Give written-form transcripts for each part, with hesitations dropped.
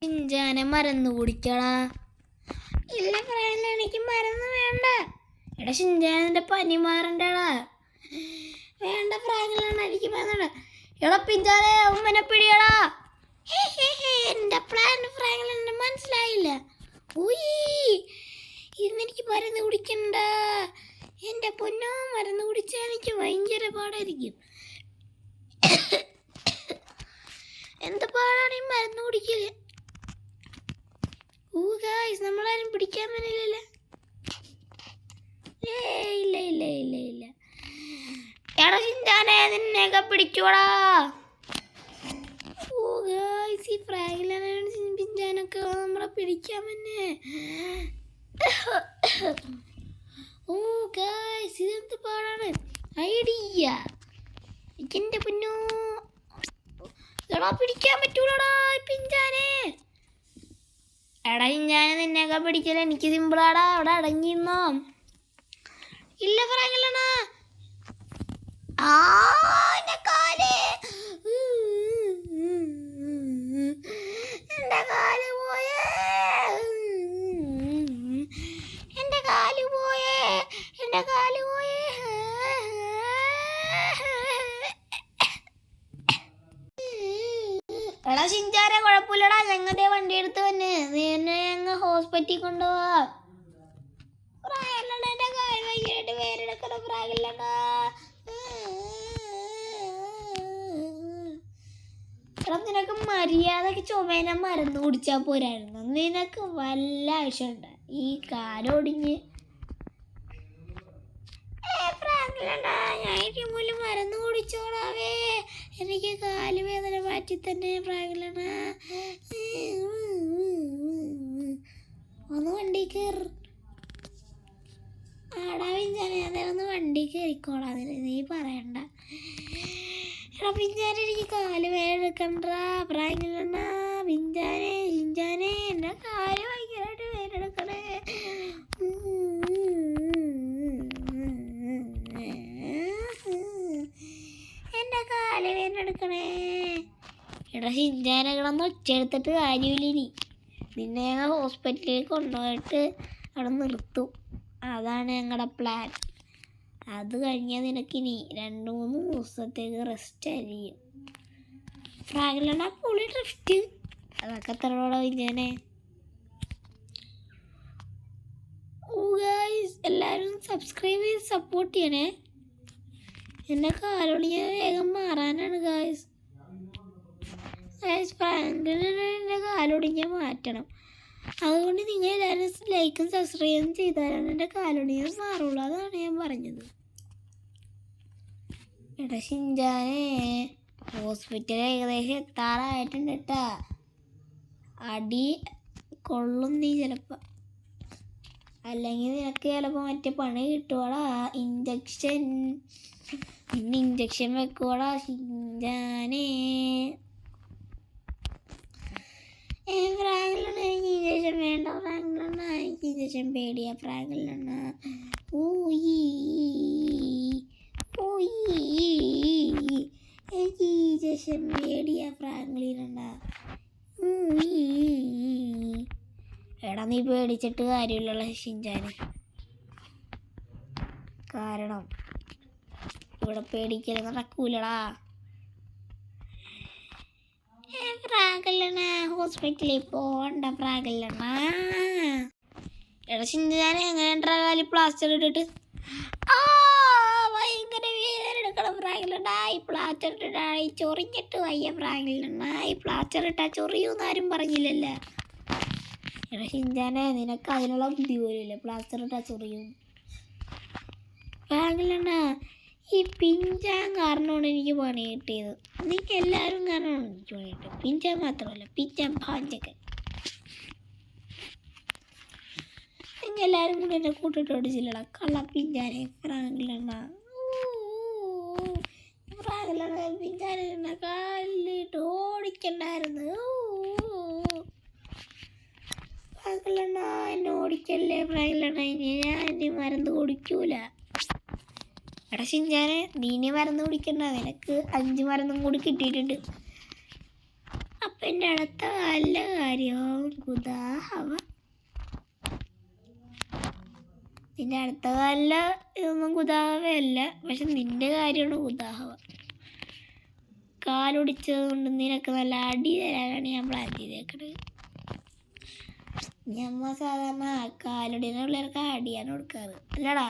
ചിഞ്ചാനെ മരുന്ന് കുടിക്കടാ. ഇല്ല പ്രായം എനിക്ക് മരുന്ന് വേണ്ട. എടാ ചിഞ്ചാനെ പനി മാറണ്ടടാ. വേണ്ട പ്രായങ്ങളാണ് എനിക്ക് മരുന്നുണ്ട്. എടാ പിഞ്ചാനെ ഉമ്മനെ പിടിയടാ. എന്റെ പ്രായങ്ങളെന്നെ മനസ്സിലായില്ല. ഇന്നെനിക്ക് മരുന്ന് കുടിക്കണ്ട. എൻ്റെ പൊന്നോ മരുന്ന് കുടിച്ചാൽ എനിക്ക് ഭയങ്കര പാടായിരിക്കും. എന്ത് പാടാണ് ഈ മരുന്ന് കുടിക്കല്. ഗായ്സ് നമ്മളാരും പിടിക്കാൻ പറ്റില്ലല്ലോ. ഇല്ല ഇല്ല ഇല്ല ഇല്ല. എടാ ചിഞ്ചാനെ നിന്നെയൊക്കെ പിടിച്ചോടാ. ഗായ്സ് ഈ പ്രായത്തിലാണ് ചിഞ്ചാനൊക്കെ നമ്മളെ പിടിക്കാൻ തന്നെ. ഗായ്സ് ഇതെന്ത് പാടാണ്. ഐഡിയ എൻ്റെ പൊന്നോ. എടാ പിടിക്കാൻ പറ്റൂലടാ പിഞ്ചാനെ. എടാ ചിഞ്ചാനെ നിന്നെയൊക്കെ പിടിക്കല എനിക്ക് സിമ്പിളാടാ. അവിടെ അടങ്ങിയിരുന്നോ. ഇല്ല പറയണ എൻ്റെ കാല്. എൻ്റെ കാല് പോയേ. എൻ്റെ കാല് പോയേ. എൻ്റെ കാല് പോയേ. എടാ ചിഞ്ചാനെ കുഴപ്പമില്ലടാ. ഞങ്ങളുടെ വണ്ടി എടുത്ത് തന്നെ നീ എന്നെ ഞങ്ങൾ ഹോസ്പിറ്റലിൽ കൊണ്ടുപോവാ. പ്രായമുള്ള എൻ്റെ കാല് ഭയങ്കരമായിട്ട് വേരെടുക്കണ പ്രായമില്ലടാ. എടാ നിനക്ക് മര്യാദക്ക് ചുമേനെ മരുന്ന് കുടിച്ചാൽ പോരായിരുന്നു. നിനക്ക് വല്ല ആവശ്യമുണ്ട് ഈ കാലൊടിഞ്ഞ്. ഞാൻ പോലും മരുന്ന് കുടിച്ചോളാവേ. എനിക്ക് കാല് വേദന മാറ്റി തന്നെ പ്രായങ്ങളാണ്. ഒന്ന് വണ്ടി കയറി ആടാ പിഞ്ചാനെ. അതൊന്ന് വണ്ടി കയറിക്കോളാം. നീ പറയണ്ട. എടാ പിഞ്ചാനെ എനിക്ക് കാല് വേദന എടുക്കണ്ട പ്രായങ്ങളാണ്. പിഞ്ചാനെ ചിഞ്ചാനെ എൻ്റെ കാല് ഭയങ്കരമായിട്ട് വേദന എടുക്കണേ. എൻ്റെ കാല് വേദന എടുക്കണേ. എടാ ചിഞ്ചാനെ കിടന്ന് ഒച്ചെടുത്തിട്ട് കാര്യമില്ല. നിന്നെ ഞങ്ങൾ ഹോസ്പിറ്റലിൽ കൊണ്ടുപോയിട്ട് അവിടെ നിർത്തും. അതാണ് ഞങ്ങളുടെ പ്ലാൻ. അത് കഴിഞ്ഞാൽ നിനക്കിനി 2-3 ദിവസത്തേക്ക് റെസ്റ്റ് ആയിരിക്കും. ഫ്രാഗിലാണ് പുളി ഡ്രിഫ്റ്റ്. അതൊക്കെ തരോടെ ഇങ്ങനെ. എല്ലാവരും സബ്സ്ക്രൈബ് ചെയ്ത് സപ്പോർട്ട് ചെയ്യണേ. എൻ്റെ കാലൊടിഞ്ഞ വേഗം മാറാനാണ് ഗായ്സ്. ഫ്രാങ്കിലിൻ്റെ കാലൊടിഞ്ഞ മാറ്റണം. അതുകൊണ്ട് നിങ്ങൾ എല്ലാവരും ലൈക്കും സബ്സ്ക്രൈബും ചെയ്താലാണ് എൻ്റെ കാലൊടിഞ്ഞ മാറുള്ളൂ. അതാണ് ഞാൻ പറഞ്ഞത്. എടാ ചിഞ്ചാനെ ഹോസ്പിറ്റലിൽ ഏകദേശം എത്താറായിട്ടുണ്ട് കേട്ടാ. അടി കൊള്ളും നീ ചിലപ്പോൾ. അല്ലെങ്കിൽ നിനക്ക് ചിലപ്പോൾ മറ്റേ പണി കിട്ടുവാടാ. ഇഞ്ചക്ഷൻ പിന്നെ ഇഞ്ചക്ഷൻ വെക്കുവാടാ ചിഞ്ചാനെ. ഫ്രാങ്കിലാണ് എനിക്ക് ഇഞ്ചക്ഷൻ വേണ്ട. ഫ്രാങ്കിലാണ് എനിക്ക് ഇഞ്ചക്ഷൻ പേടിയാ. ഫ്രാങ്കിലാണ് എനിക്ക് ഇഞ്ചക്ഷൻ പേടിയാ. ഫ്രാങ്കിലാണ്. എടാ നീ പേടിച്ചിട്ട് കാര്യമില്ലല്ലോ ചിഞ്ചാനെ. കാരണം ഇവിടെ പേടിക്കൽ നടക്കൂലടാ. ഫ്രാഗല്ലണ ഹോസ്പിറ്റലിൽ പോകണ്ട. ഫ്രാഗല്ലണ എടാ ചിഞ്ചാനെ എങ്ങനെ കാലി പ്ലാസ്റ്റർ ഇട്ടിട്ട്. ഭയങ്കര വേദന എടുക്കണം ഫ്രാഗല്ലണ. ഈ പ്ലാസ്റ്റർ ഇട്ടിട്ടാ ചൊറിഞ്ഞിട്ട് വയ്യ ഫ്രാഗല്ലണ. ഈ പ്ലാസ്റ്റർ ഇട്ടാ ചൊറിയൂന്ന് ആരും പറഞ്ഞില്ലല്ലോ. എടാ ചിഞ്ചാനെ നിനക്ക് അതിനുള്ള ബുദ്ധി പോലില്ല. പ്ലാസ്റ്റർ ഇട്ടാ ചൊറിയും. ഫ്രാഗല്ലണ ഈ പിഞ്ചാൻ കാരണമാണ് എനിക്ക് പണി കിട്ടിയത്. എനിക്ക് എല്ലാവരും കാരണമാണ് എനിക്ക് പണി കിട്ടിയത്. പിഞ്ചാൻ മാത്രമല്ല പിഞ്ചാൻ പാഞ്ചൊക്കെ. നിങ്ങൾ എല്ലാവരും കൂടെ എന്നെ കൂട്ടിട്ടോട് ചില്ലട കള്ള പിഞ്ചാനെ. ഫ്രാഗല്ലണ പിഞ്ചാനെ കാലിട്ട് ഓടിക്കണ്ടായിരുന്നു. ഫ്രാഗല്ലണ എന്നെ ഓടിക്കല്ലേ ഫ്രാഗല്ലണ. ഞാൻ ഇനി മരുന്ന് കുടിക്കൂല. എടാ ചിഞ്ചാനെ നീ മരുന്ന് കുടിക്കണ്ട. നിനക്ക് 5 മരുന്നും കൂടി കിട്ടിയിട്ടുണ്ട്. അപ്പം എൻ്റെ അടുത്ത നല്ല കാര്യവും കുതാഹവ. നിന്റെ അടുത്ത കാലിൽ ഇതൊന്നും കുതാഹവയല്ല, പക്ഷെ നിന്റെ കാര്യമാണ് കുതാഹവ. കാലൊടിച്ചത് കൊണ്ട് നിനക്ക് നല്ല അടി തരാനാണ് ഞാൻ പ്ലാൻ ചെയ്തേക്കണത്. ഞമ്മ സാധാരണ കാലൊടിയുന്ന പിള്ളേർക്ക് അടിയാണ് കൊടുക്കാറ് അല്ലടാ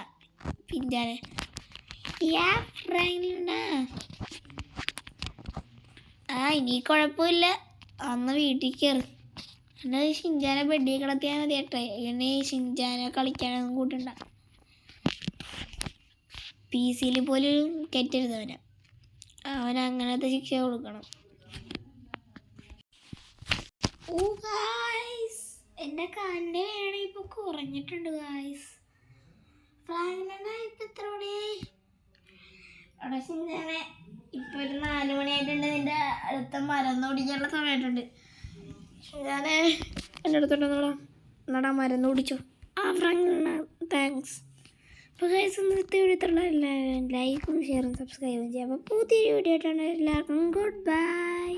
പിഞ്ചാനെ. ഇനി കുഴപ്പമില്ല, അന്ന് വീട്ടിൽ കയറി എൻ്റെ ഷിൻചാനെ ബെഡിൽ കിടത്തിയാൽ മതി കേട്ടെ. ഇനി ഷിൻചാനെ കളിക്കാനൊന്നും കൂട്ടണ്ട. PC പോലും കയറ്റരുത് അവൻ അങ്ങനത്തെ ശിക്ഷ കൊടുക്കണം. ഓ ഗായ്സ്, എൻ്റെ കാലിൻ്റെ വേണ ഇപ്പൊ കുറഞ്ഞിട്ടുണ്ട് ഗായ്സ്. ഇപ്പൊ എത്ര മണിയായി? അവിടെ ഷിൻചാനെ ഇപ്പൊ ഒരു 4 മണിയായിട്ടുണ്ട്. നിന്റെ അടുത്ത മരുന്ന് ഓടിക്കാനുള്ള സമയമായിട്ടുണ്ട്. ഷിൻചാനെ എൻ്റെ അടുത്തോട്ടെന്നോടാ, എന്നാടാ മരുന്ന് ഓടിച്ചോ. താങ്ക്സ്. അപ്പോൾ ഗൈസ് ഇന്നത്തെ വീഡിയോ എല്ലാവരും ലൈക്കും ഷെയറും സബ്സ്ക്രൈബും ചെയ്യാം. അപ്പോൾ പുതിയൊരു വീഡിയോ ആയിട്ടാണ് എല്ലാവർക്കും ഗുഡ് ബൈ.